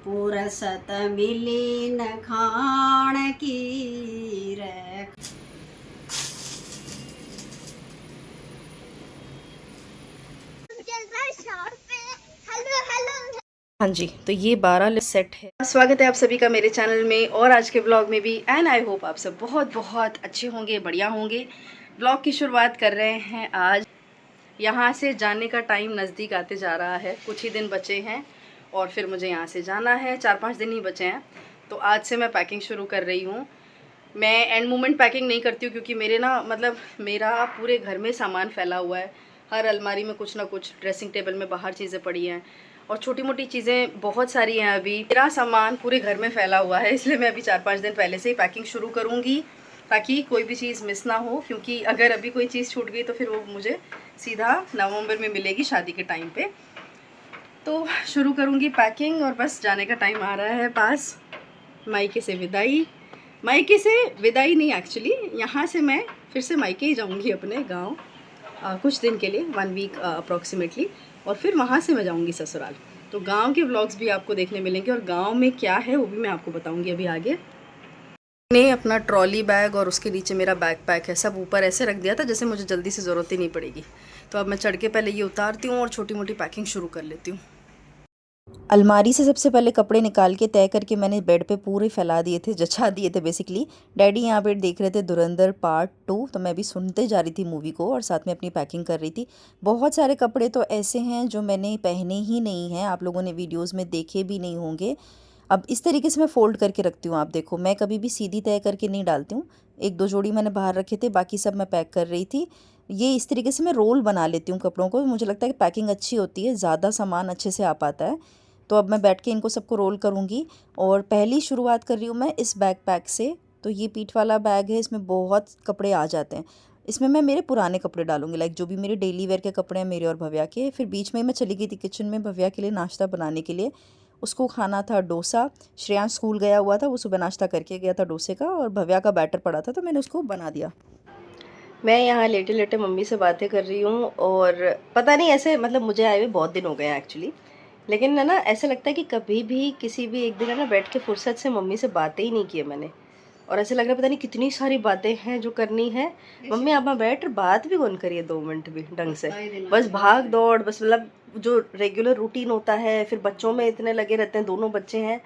फुरसत मिली न खाण की रे। हाँ जी, तो ये 12 सेट है। स्वागत है आप सभी का मेरे चैनल में और आज के ब्लॉग में भी। एंड आई होप आप सब बहुत बहुत अच्छे होंगे, बढ़िया होंगे। ब्लॉग की शुरुआत कर रहे हैं आज। यहाँ से जाने का टाइम नज़दीक आते जा रहा है, कुछ ही दिन बचे हैं और फिर मुझे यहाँ से जाना है। 4-5 दिन ही बचे हैं, तो आज से मैं पैकिंग शुरू कर रही हूँ। मैं एंड मोमेंट पैकिंग नहीं करती हूँ क्योंकि मेरे मेरा पूरे घर में सामान फैला हुआ है। हर अलमारी में कुछ ना कुछ, ड्रेसिंग टेबल में बाहर चीज़ें पड़ी हैं और छोटी मोटी चीज़ें बहुत सारी हैं। अभी मेरा सामान पूरे घर में फैला हुआ है, इसलिए मैं अभी 4-5 दिन पहले से ही पैकिंग शुरू करूँगी ताकि कोई भी चीज़ मिस ना हो। क्योंकि अगर अभी कोई चीज़ छूट गई तो फिर वो मुझे सीधा नवंबर में मिलेगी शादी के टाइम पे। तो शुरू करूँगी पैकिंग और बस जाने का टाइम आ रहा है पास। मायके से विदाई नहीं, एक्चुअली यहाँ से मैं फिर से मायके ही जाऊँगी अपने गाँव कुछ दिन के लिए, 1 वीक अप्रॉक्सीमेटली, और फिर वहाँ से मैं जाऊँगी ससुराल। तो गांव के व्लॉग्स भी आपको देखने मिलेंगे और गांव में क्या है वो भी मैं आपको बताऊँगी अभी आगे। मैंने अपना ट्रॉली बैग और उसके नीचे मेरा बैग पैक है, सब ऊपर ऐसे रख दिया था जैसे मुझे जल्दी से ज़रूरत ही नहीं पड़ेगी। तो अब मैं चढ़ के पहले ये उतारती हूँ और छोटी मोटी पैकिंग शुरू कर लेती हूँ। अलमारी से सबसे पहले कपड़े निकाल के तय करके मैंने बेड पे पूरे फैला दिए थे, जचा दिए थे बेसिकली। डैडी यहाँ पे देख रहे थे धुरंधर पार्ट 2, तो मैं भी सुनते जा रही थी मूवी को और साथ में अपनी पैकिंग कर रही थी। बहुत सारे कपड़े तो ऐसे हैं जो मैंने पहने ही नहीं हैं, आप लोगों ने वीडियोज़ में देखे भी नहीं होंगे। अब इस तरीके से मैं फ़ोल्ड करके रखती हूँ। आप देखो, मैं कभी भी सीधी तय करके नहीं डालती हूँ। 1-2 जोड़ी मैंने बाहर रखे थे, बाकी सब मैं पैक कर रही थी। ये इस तरीके से मैं रोल बना लेती हूँ कपड़ों को। मुझे लगता है कि पैकिंग अच्छी होती है, ज़्यादा सामान अच्छे से आ पाता है। तो अब मैं बैठ के इनको सबको रोल करूँगी और पहली शुरुआत कर रही हूँ मैं इस बैग पैक से। तो ये पीठ वाला बैग है, इसमें बहुत कपड़े आ जाते हैं। इसमें मैं मेरे पुराने कपड़े डालूंगी, लाइक जो भी मेरे डेली वेयर के कपड़े हैं मेरे और भव्या के। फिर बीच में मैं चली गई थी किचन में भव्या के लिए नाश्ता बनाने के लिए। उसको खाना था डोसा। श्रेयांश स्कूल गया हुआ था, वो सुबह नाश्ता करके गया था डोसे का, और भव्या का बैटर पड़ा था तो मैंने उसको बना दिया। मैं यहाँ लेटे लेटे मम्मी से बातें कर रही हूँ और पता नहीं ऐसे, मुझे आए हुए बहुत दिन हो गए हैं एक्चुअली, लेकिन है ना ऐसा लगता है कि कभी भी किसी भी एक दिन है ना बैठ के फुर्सत से मम्मी से बातें ही नहीं की है मैंने। और ऐसे लग रहा है पता नहीं कितनी सारी बातें हैं जो करनी है। मम्मी आप वहाँ बैठ बात भी कौन करिए 2 मिनट भी ढंग से, बस भाग दौड़, बस जो रेगुलर रूटीन होता है। फिर बच्चों में इतने लगे रहते हैं, दोनों बच्चे हैं,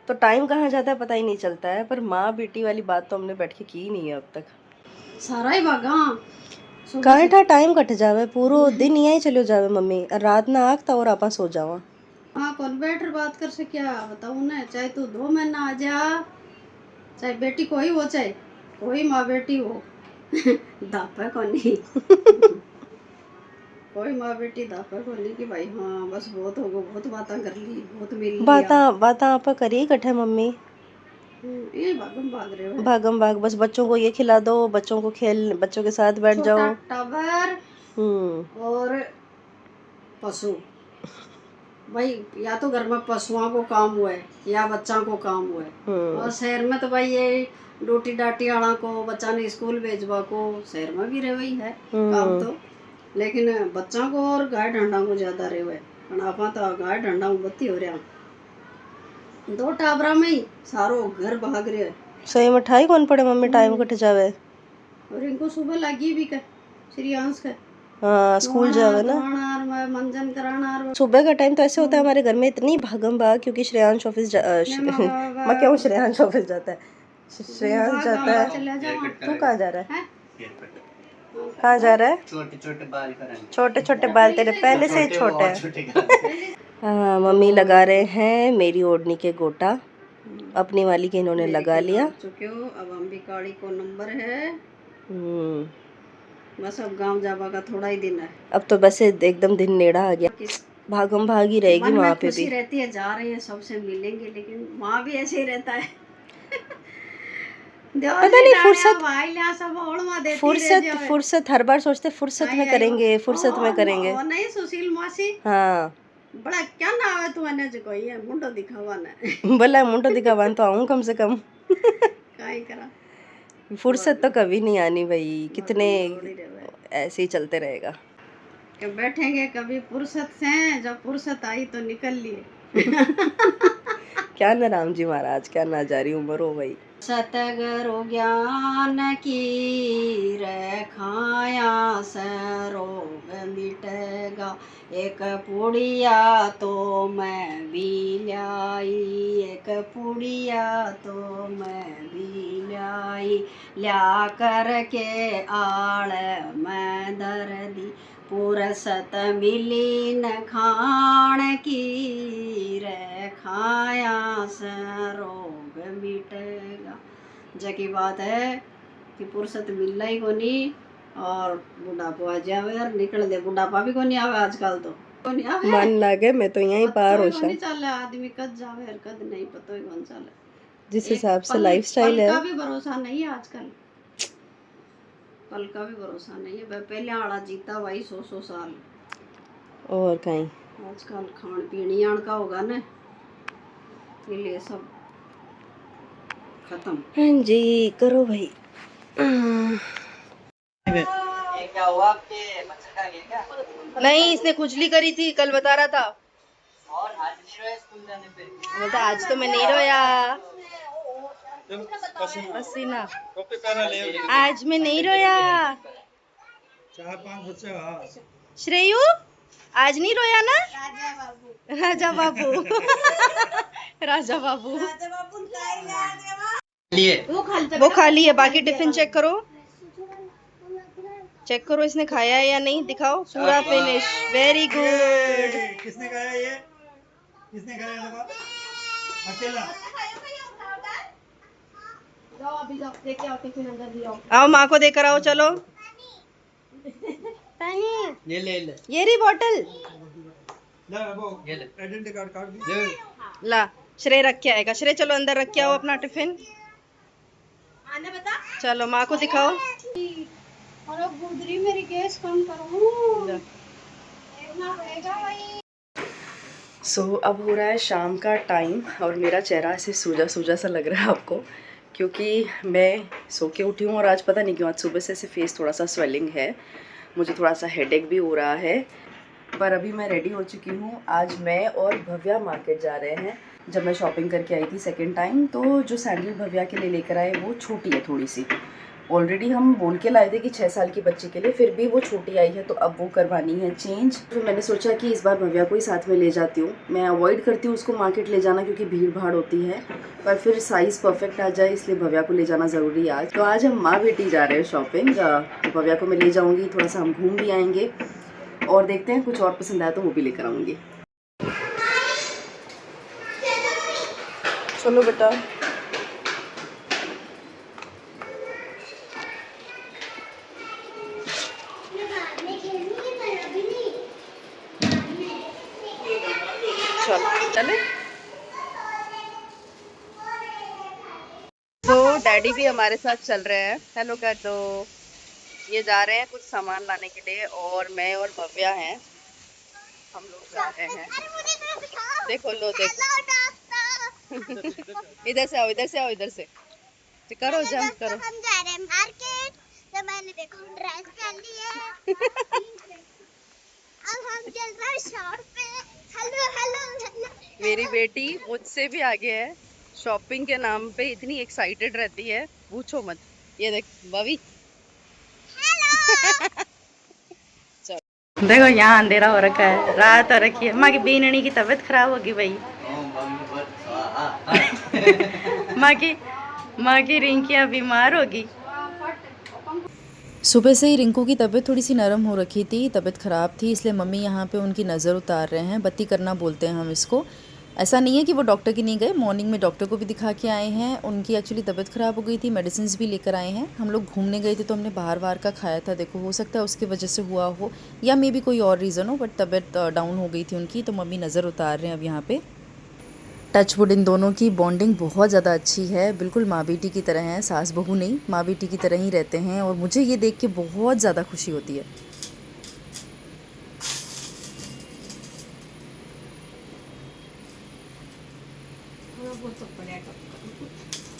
तो टाइम कहाँ जाता है पता ही नहीं चलता है। पर माँ बेटी वाली बात तो हमने बैठ के की नहीं है अब तक। सारा ही भागा कहाँ था टाइम कट जावे, पूरा दिन यही चलो जावे मम्मी, रात ना आगता और आपा सो जावा। हाँ कौन बैठ बात कर से क्या बताऊँ ना, चाहे तू 2 महीना आ जा, चाहे बेटी कोई हो, चाहे कोई माँ बेटी हो दापा को नहीं कोई माँ बेटी दापा को नहीं कि भाई हाँ बस बहुत हो गो, बहुत बातें कर ली, बहुत मिल लिया। बात आपा करिए कट्ठे मम्मी, ये भागम भाग रहे हो, भागम भाग, बस बच्चों को ये खिला दो, बच्चों को खेल, बच्चों के साथ बैठ जाओ। टाबर और पशु, भाई या तो घर में पशुओं को काम हुआ है या बच्चों को काम हुआ है। और शहर में तो भाई ये रोटी डाटी आना को, बच्चा ने स्कूल भेजवा को, शहर में भी रहे है काम तो, लेकिन बच्चों को और गाय डंडा को ज्यादा रहे हुए। आपा तो गाय डंडा को बत्ती हो रहा, 2 टाबरा में ही सारो घर भाग रहे है। सही में ठाई कौन पड़े मम्मी, टाइम कट जावे। और इनको सुबह लगी भी का श्रेयांश का, हाँ स्कूल जावे ना, मंजन कराना। सुबह का टाइम तो ऐसे होता है हमारे घर में इतनी भागम भाग, क्योंकि श्रेयांश ऑफिस मैं क्यों श्रेयांश ऑफिस जाता है, श्रेयांश जाता है। तू कहाँ जा रहा है, कहाँ जा रहा है? छोटे छोटे बाल तेरे पहले से ही छोटे हैं। हाँ मम्मी लगा रहे हैं मेरी ओढ़नी के गोटा, अपनी वाली के इन्होंने लगा लिया। अब अंबिकाड़ी को नंबर है, बस अब गांव जावा का थोड़ा ही दिन है। अब तो बस एकदम दिन नेड़ा आ गया, भागम भागी रहेगी वहाँ पे भी। रहती है, जा रहे हैं सबसे मिलेंगे, लेकिन वहाँ भी ऐसे ही रहता है पता नहीं फुर्सत हर बार सोचते फुर्सत में करेंगे, फुर्सत में करेंगे। नहीं सुशील मौसी, हाँ बड़ा क्या नाम है तुम्हारे जो कोई है, मुंडो दिखावा ना बोला मुंडो दिखावा तो आऊं कम से कम काई करा, फुर्सत तो कभी नहीं आनी भाई, कितने ऐसे ही चलते रहेगा। बैठेंगे कभी फुर्सत से, जब फुर्सत आई तो निकल लिए क्या ना राम जी महाराज, क्या ना जारी उम्र हो भाई। सतगुरु ज्ञान की रखाया सरोग मिटेगा, एक पुड़िया तो मैं भी लाई, एक पुड़िया तो मैं भी लाई, ल्या कर के आड़ मैं धर दी, पुरसत मिली न खाण की रे, खाया सरोग मिटेगा। जकी बात है कि फुर्सत मिलना ही कोनी और बुढ़ापा आ जावे और निकल दे, बुढ़ापा भी कोनी आवे आजकल तो कोनी आवे। मन लागे मैं तो यहीं पार हो कोनी चले आदमी कद जावे और कद नहीं, पता ही कौन चले। जिस हिसाब से लाइफस्टाइल है, पल का भी भरोसा नहीं है आजकल, पल का भी भरोसा नहीं है। पहले आड़ा जीता भाई 100 साल, और कहीं आजकल खान पीनी आण का होगा ना, इसलिए सब खत्म। हाँ जी करो भाई। क्या हुआ आपके मच्छर का गया क्या? नहीं, इसने खुजली करी थी, कल बता रहा था। और आज नहीं रोया स्कूल जाने पे? बोलता आज तो मैं नहीं रोया, पसीना आज मैं नहीं रोया। 4-5 बच्चे। श्रेयू आज नहीं रोया ना? राजा बाबू राजा बाबू लिए वो खा ली है। बाकी टिफिन चेक करो, चेक करो इसने खाया है या नहीं, दिखाओ। पूरा फिनिश, वेरी गुड। किसने खाया ये? किसने खाया दबा? अकेला? आओ माँ को देकर आओ, चलो। ले ले ले ये रही बॉटल, ला वो ये ले आइडेंटिटी कार्ड काट दी। ले। ला। श्रेय रख के आएगा। श्रेय चलो अंदर रख के आओ अपना टिफिन। चलो माँ को दिखाओ। अरे गुदरी मेरी गैस कम करो। सो अब हो रहा है शाम का टाइम और मेरा चेहरा ऐसे सूजा सूजा सा लग रहा है आपको, क्योंकि मैं सो के उठी हूँ और आज पता नहीं क्यों आज सुबह से ऐसे फेस थोड़ा सा स्वेलिंग है, मुझे थोड़ा सा हेडेक भी हो रहा है। पर अभी मैं रेडी हो चुकी हूँ। आज मैं और भव्या मार्केट जा रहे हैं। जब मैं शॉपिंग करके आई थी सेकंड टाइम, तो जो सैंडल भव्या के लिए लेकर आए वो छोटी है थोड़ी सी। ऑलरेडी हम बोल के लाए थे कि 6 साल की बच्ची के लिए, फिर भी वो छोटी आई है, तो अब वो करवानी है चेंज। तो मैंने सोचा कि इस बार भव्या को ही साथ में ले जाती हूँ। मैं अवॉइड करती हूँ उसको मार्केट ले जाना क्योंकि भीड़ भाड़ होती है, पर फिर साइज़ परफेक्ट आ जाए इसलिए भव्या को ले जाना ज़रूरी है आज। तो आज हम माँ बेटी जा रहे हैं शॉपिंग। तो भव्या को मैं ले जाऊँगी, थोड़ा सा हम घूम भी आएंगे और देखते हैं कुछ और पसंद आया तो वो भी लेकर आऊँगी। चलो बेटा। चले। तो डैडी भी हमारे साथ चल रहे हैं। हेलो कर दो। ये जा रहे हैं कुछ सामान लाने के लिए और मैं और भव्या हैं, हम लोग जा रहे हैं। देखो लो देखो इधर से आओ, इधर से आओ, इधर से करो, जंप करो। हम जा रहे हैं मार्केट, तो मैंने देखो ड्रेस पहन ली है। अब हम चल रहे हैं शॉप पे। Hello hello hello. मेरी बेटी मुझसे भी आगे है, शॉपिंग के नाम पे इतनी एक्साइटेड रहती है, पूछो मत। ये देख बवी। चलो देखो यहाँ अंधेरा हो रखा है, रात हो रखी है। माँ की बेननी की तबीयत खराब होगी भाई। माँ की रिंकियाँ बीमार होगी। सुबह से ही रिंकू की तबीयत थोड़ी सी नरम हो रखी थी, तबीयत ख़राब थी, इसलिए मम्मी यहाँ पे उनकी नज़र उतार रहे हैं। बत्ती करना बोलते हैं हम इसको। ऐसा नहीं है कि वो डॉक्टर की नहीं गए, मॉर्निंग में डॉक्टर को भी दिखा के आए हैं। उनकी एक्चुअली तबीयत ख़राब हो गई थी, मेडिसिन भी लेकर आए हैं। हम लोग घूमने गए थे तो हमने बाहर का खाया था, देखो हो सकता है उसकी वजह से हुआ हो या मे बी कोई और रीज़न हो, बट तबीयत डाउन हो गई थी उनकी, तो मम्मी नज़र उतार रहे हैं अब यहाँ पे। टचवुड इन दोनों की बॉन्डिंग बहुत ज़्यादा अच्छी है, बिल्कुल माँ बेटी की तरह हैं, सास बहू नहीं, माँ बेटी की तरह ही रहते हैं और मुझे ये देख के बहुत ज़्यादा खुशी होती है।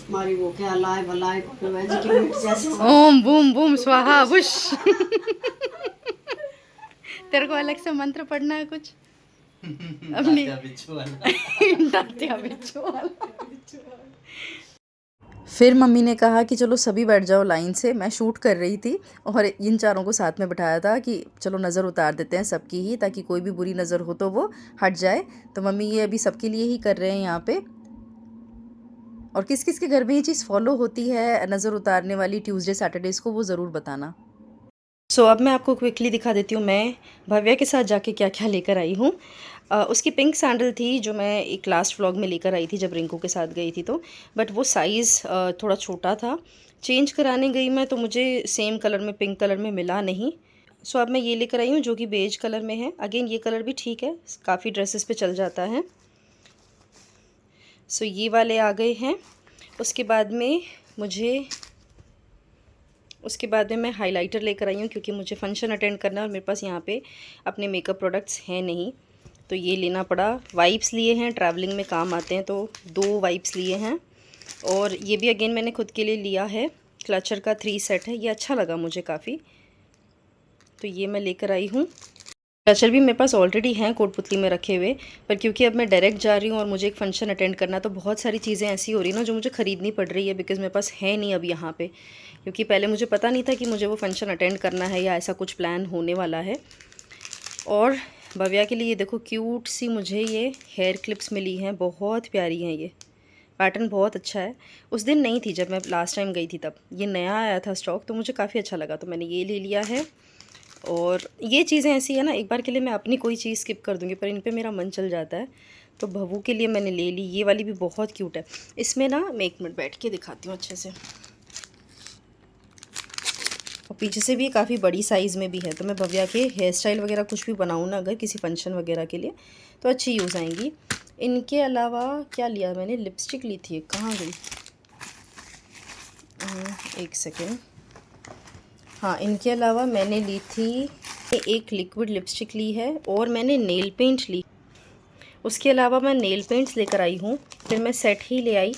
हमारी वो क्या लाए बलाए जी की मिट जैसे ओम बूम बूम स्वाहा बुश। तेरे को अलग से मंत्र पढ़ना है कुछ? अपनी बिच्छू वाला। दातिया बिच्छू वाला। फिर मम्मी ने कहा कि चलो सभी बैठ जाओ लाइन से। मैं शूट कर रही थी और इन चारों को साथ में बिठाया था कि चलो नज़र उतार देते हैं सबकी ही, ताकि कोई भी बुरी नज़र हो तो वो हट जाए। तो मम्मी ये अभी सबके लिए ही कर रहे हैं यहाँ पे। और किस किस के घर में ये चीज़ फॉलो होती है नज़र उतारने वाली ट्यूसडे सैटरडेज़ को, वो ज़रूर बताना। सो अब मैं आपको क्विकली दिखा देती हूँ मैं भव्या के साथ जाके क्या क्या लेकर आई हूँ। उसकी पिंक सैंडल थी जो मैं एक लास्ट व्लॉग में लेकर आई थी जब रिंकू के साथ गई थी, तो बट वो साइज़ थोड़ा छोटा था। चेंज कराने गई मैं तो मुझे सेम कलर में, पिंक कलर में मिला नहीं। सो अब मैं ये लेकर आई हूँ जो कि बेज कलर में है। अगेन ये कलर भी ठीक है, काफ़ी ड्रेसेस पे चल जाता है। सो ये वाले आ गए हैं। उसके बाद में मैं हाइलाइटर लेकर आई हूँ क्योंकि मुझे फंक्शन अटेंड करना है और मेरे पास यहाँ पे अपने मेकअप प्रोडक्ट्स हैं नहीं, तो ये लेना पड़ा। वाइप्स लिए हैं, ट्रैवलिंग में काम आते हैं, तो 2 वाइप्स लिए हैं। और ये भी अगेन मैंने खुद के लिए लिया है, क्लचर का 3 सेट है। ये अच्छा लगा मुझे काफ़ी, तो ये मैं लेकर आई हूँ। क्लचर भी मेरे पास ऑलरेडी हैं कोटपुतली में रखे हुए, पर क्योंकि अब मैं डायरेक्ट जा रही हूँ और मुझे एक फ़ंक्शन अटेंड करना, तो बहुत सारी चीज़ें ऐसी हो रही ना जो मुझे ख़रीदनी पड़ रही है, बिकॉज़ मेरे पास है नहीं अब यहाँ पे। क्योंकि पहले मुझे पता नहीं था कि मुझे वो फ़ंक्शन अटेंड करना है या ऐसा कुछ प्लान होने वाला है। और भव्या के लिए ये देखो क्यूट सी मुझे ये हेयर क्लिप्स मिली हैं, बहुत प्यारी हैं। ये पैटर्न बहुत अच्छा है। उस दिन नहीं थी जब मैं लास्ट टाइम गई थी, तब ये नया आया था स्टॉक, तो मुझे काफ़ी अच्छा लगा, तो मैंने ये ले लिया है। और ये चीज़ें ऐसी है ना, एक बार के लिए मैं अपनी कोई चीज़ स्किप कर दूँगी पर इन पे मेरा मन चल जाता है, तो भवू के लिए मैंने ले ली। ये वाली भी बहुत क्यूट है। इसमें ना मैं 1 मिनट बैठ के दिखाती हूँ अच्छे से। और पीछे से भी काफ़ी बड़ी साइज़ में भी है, तो मैं भव्या के हेयर स्टाइल वगैरह कुछ भी बनाऊँ ना अगर किसी फंक्शन वगैरह के लिए, तो अच्छी यूज़ आएंगी। इनके अलावा क्या लिया मैंने, लिपस्टिक ली थी, कहाँ गई, 1 सेकेंड। हाँ, इनके अलावा मैंने ली थी एक लिक्विड लिपस्टिक ली है और मैंने नेल पेंट ली। उसके अलावा मैं नेल पेंट्स लेकर आई हूँ। फिर मैं सेट ही ले आई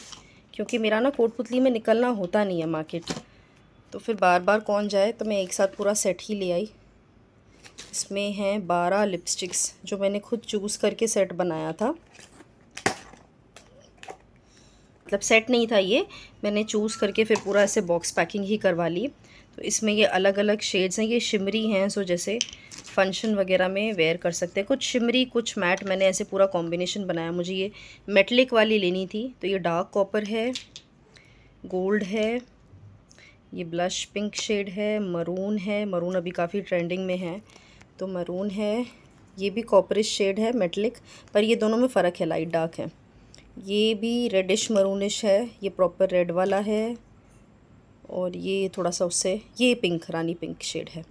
क्योंकि मेरा ना कोटपुतली में निकलना होता नहीं है मार्केट, तो फिर बार बार कौन जाए, तो मैं एक साथ पूरा सेट ही ले आई। इसमें हैं 12 लिपस्टिक्स जो मैंने खुद चूज़ करके सेट बनाया था। मतलब सेट नहीं था ये, मैंने चूज़ करके फिर पूरा ऐसे बॉक्स पैकिंग ही करवा ली। तो इसमें ये अलग अलग शेड्स हैं, ये शिमरी हैं, सो जैसे फंक्शन वगैरह में वेयर कर सकते हैं। कुछ शिमरी कुछ मैट, मैंने ऐसे पूरा कॉम्बिनेशन बनाया। मुझे ये मेटलिक वाली लेनी थी, तो ये डार्क कॉपर है, गोल्ड है, ये ब्लश पिंक शेड है, मरून है, मरून अभी काफ़ी ट्रेंडिंग में है, तो मरून है। ये भी कॉपरिश शेड है मेटलिक, पर ये दोनों में फ़र्क है, लाइट डार्क है। ये भी रेडिश मरूनिश है, ये प्रॉपर रेड वाला है, और ये थोड़ा सा उससे ये पिंक, रानी पिंक शेड है।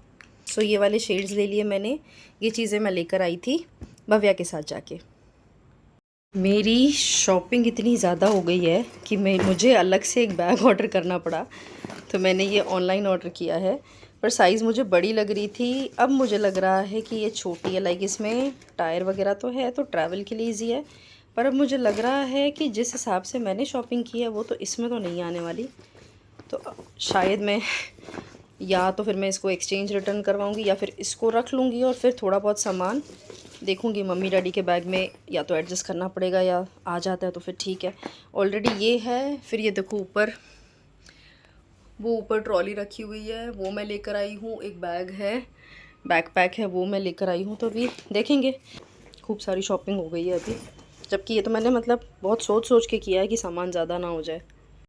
सो ये वाले शेड्स ले लिए मैंने। ये चीज़ें मैं लेकर आई थी भव्या के साथ जाके। मेरी शॉपिंग इतनी ज़्यादा हो गई है कि मुझे अलग से एक बैग ऑर्डर करना पड़ा, तो मैंने ये ऑनलाइन ऑर्डर किया है, पर साइज़ मुझे बड़ी लग रही थी। अब मुझे लग रहा है कि ये छोटी है, लाइक इसमें टायर वगैरह तो है, तो ट्रैवल के लिए ईजी है, पर अब मुझे लग रहा है कि जिस हिसाब से मैंने शॉपिंग की है वो तो इसमें तो नहीं आने वाली। तो शायद मैं या तो फिर मैं इसको एक्सचेंज रिटर्न करवाऊँगी या फिर इसको रख लूँगी और फिर थोड़ा बहुत सामान देखूँगी मम्मी डैडी के बैग में, या तो एडजस्ट करना पड़ेगा या आ जाता है तो फिर ठीक है। ऑलरेडी ये है। फिर ये देखो ऊपर ट्रॉली रखी हुई है, वो मैं लेकर आई हूँ। एक बैग है, बैकपैक है, वो मैं लेकर आई हूँ। तो अभी देखेंगे। खूब सारी शॉपिंग हो गई है अभी, जबकि ये तो मैंने मतलब बहुत सोच के किया है कि सामान ज़्यादा ना हो जाए।